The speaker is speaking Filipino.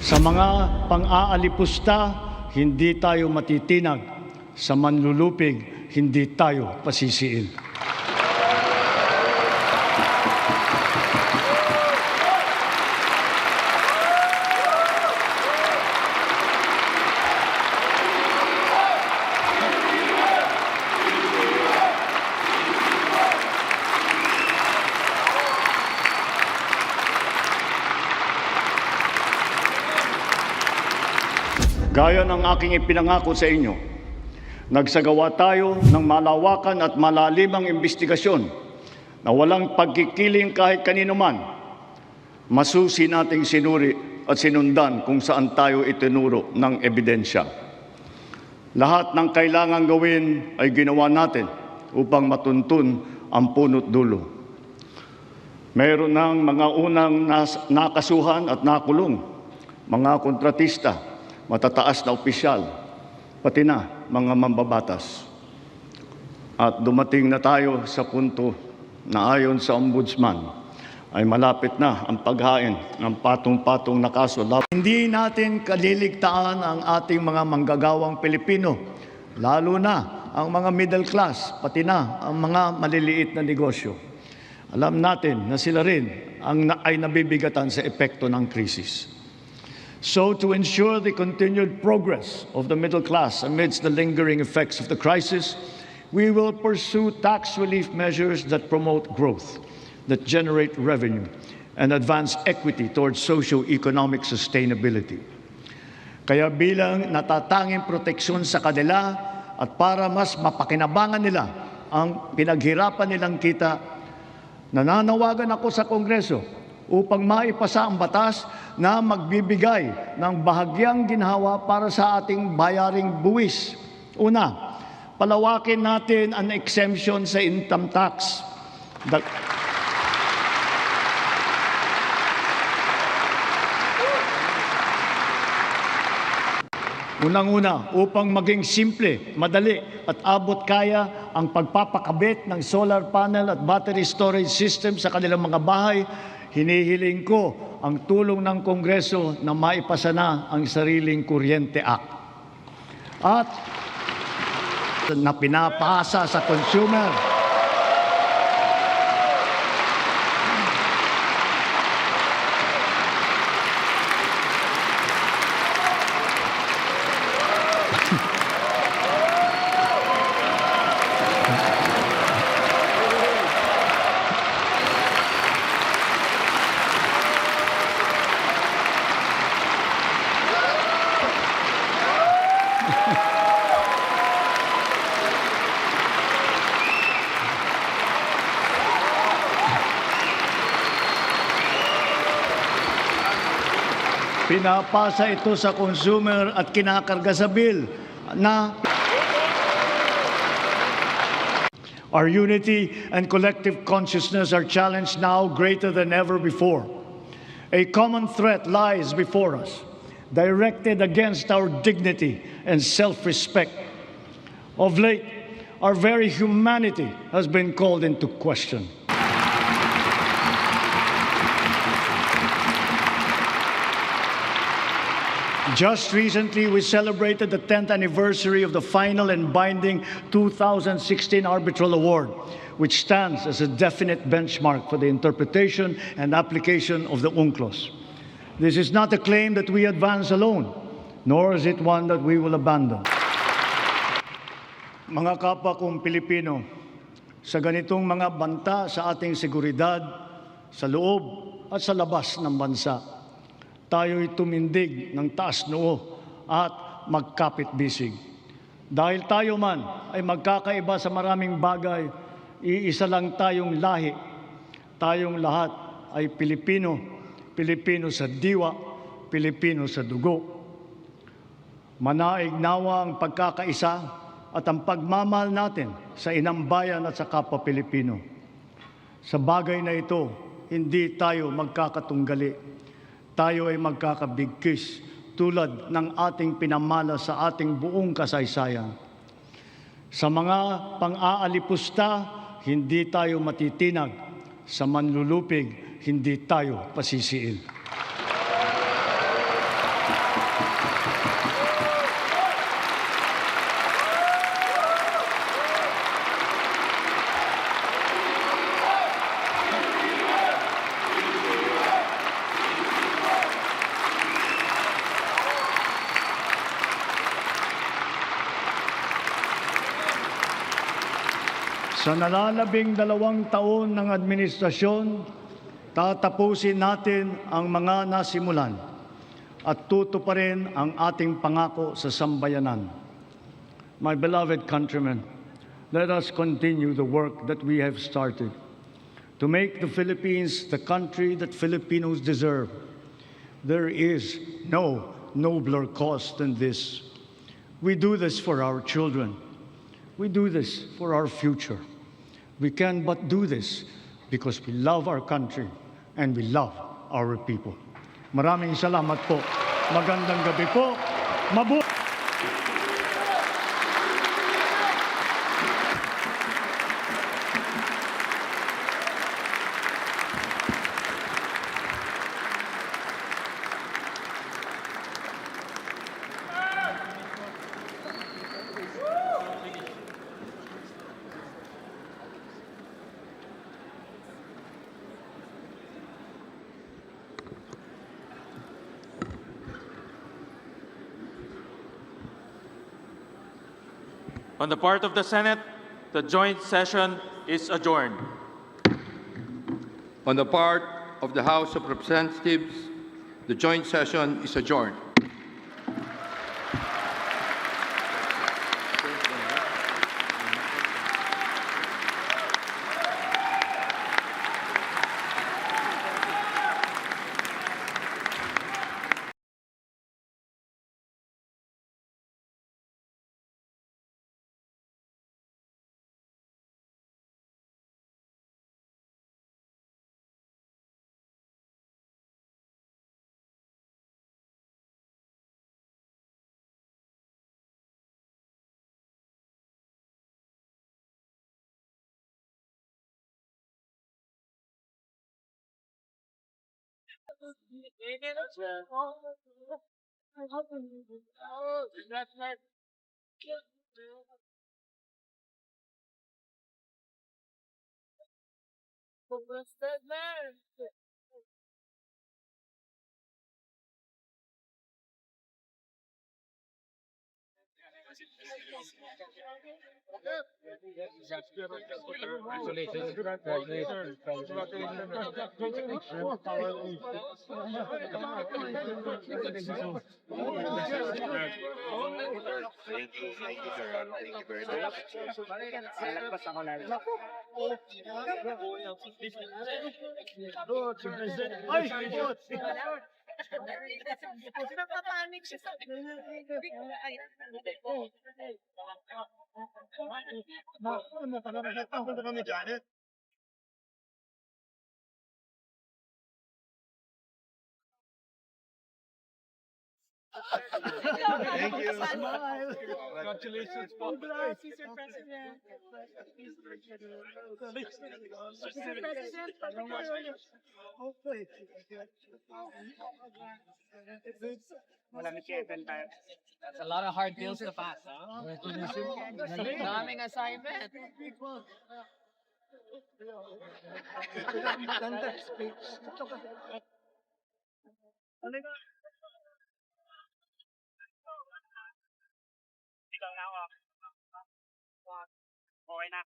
Sa mga pang-aalipusta, hindi tayo matitinag. Sa manlulupig, hindi tayo pasisiil. Gaya ng aking ipinangako sa inyo, nagsagawa tayo ng malawakan at malalimang investigasyon na walang pagkikiling kahit kanino man. Masusi nating sinuri at sinundan kung saan tayo itinuro ng ebidensya. Lahat ng kailangang gawin ay ginawa natin upang matuntun ang punot dulo. Mayroon ng mga unang nakasuhan at nakulong, mga kontratista, matataas na opisyal, pati na mga mambabatas. At dumating na tayo sa punto na ayon sa Ombudsman ay malapit na ang paghain ng patong-patong na kaso. Hindi natin kaliligtaan ang ating mga manggagawang Pilipino, lalo na ang mga middle class, pati na ang mga maliliit na negosyo. Alam natin na sila rin ay nabibigatan sa epekto ng krisis. So, to ensure the continued progress of the middle class amidst the lingering effects of the crisis, we will pursue tax relief measures that promote growth, that generate revenue, and advance equity towards socio-economic sustainability. Kaya bilang natatanging proteksyon sa kanila at para mas mapakinabangan nila ang pinaghirapan nilang kita, nananawagan ako sa Kongreso upang maipasa ang batas na magbibigay ng bahagyang ginhawa para sa ating bayaring buwis. Una, palawakin natin ang exemption sa income tax. Unang-una, upang maging simple, madali at abot kaya ang pagpapakabit ng solar panel at battery storage system sa kanilang mga bahay, hinihiling ko ang tulong ng Kongreso na maipasa na ang Sariling Kuryente Act. At na pinapasa sa consumer. Pinapasa ito sa consumer at kinakarga sa bill na our unity and collective consciousness are challenged now greater than ever before. A common threat lies before us, directed against our dignity and self-respect. Of late, our very humanity has been called into question. Just recently, we celebrated the 10th anniversary of the final and binding 2016 Arbitral Award, which stands as a definite benchmark for the interpretation and application of the UNCLOS. This is not a claim that we advance alone, nor is it one that we will abandon. Mga kapwa kong Pilipino, sa ganitong mga banta sa ating seguridad, sa loob at sa labas ng bansa, tayo'y tumindig ng taas noo at magkapit-bisig. Dahil tayo man ay magkakaiba sa maraming bagay, iisa lang tayong lahi. Tayong lahat ay Pilipino, Pilipino sa diwa, Pilipino sa dugo. Manaig nawa ang pagkakaisa at ang pagmamahal natin sa inang bayan at sa kapwa Pilipino. Sa bagay na ito, hindi tayo magkakatunggali. Tayo ay magkakabigkis tulad ng ating pinamana sa ating buong kasaysayan. Sa mga pang-aalipusta, hindi tayo matitinag. Sa manlulupig, hindi tayo pasisiil. Sa nalalabing 2 taon ng administrasyon, tatapusin natin ang mga nasimulan at tutuparin ang ating pangako sa sambayanan. My beloved countrymen, let us continue the work that we have started to make the Philippines the country that Filipinos deserve. There is no nobler cause than this. We do this for our children. We do this for our future. We can but do this because we love our country and we love our people. Maraming salamat po. Magandang gabi po. Mabuhay! On the part of the Senate, the joint session is adjourned. On the part of the House of Representatives, the joint session is adjourned. Napapanik siya sa Thank you. Congratulations, Mr. President. That's a lot of hard bills to pass, huh? Daming assignment. Ikaw na ako. Okay na.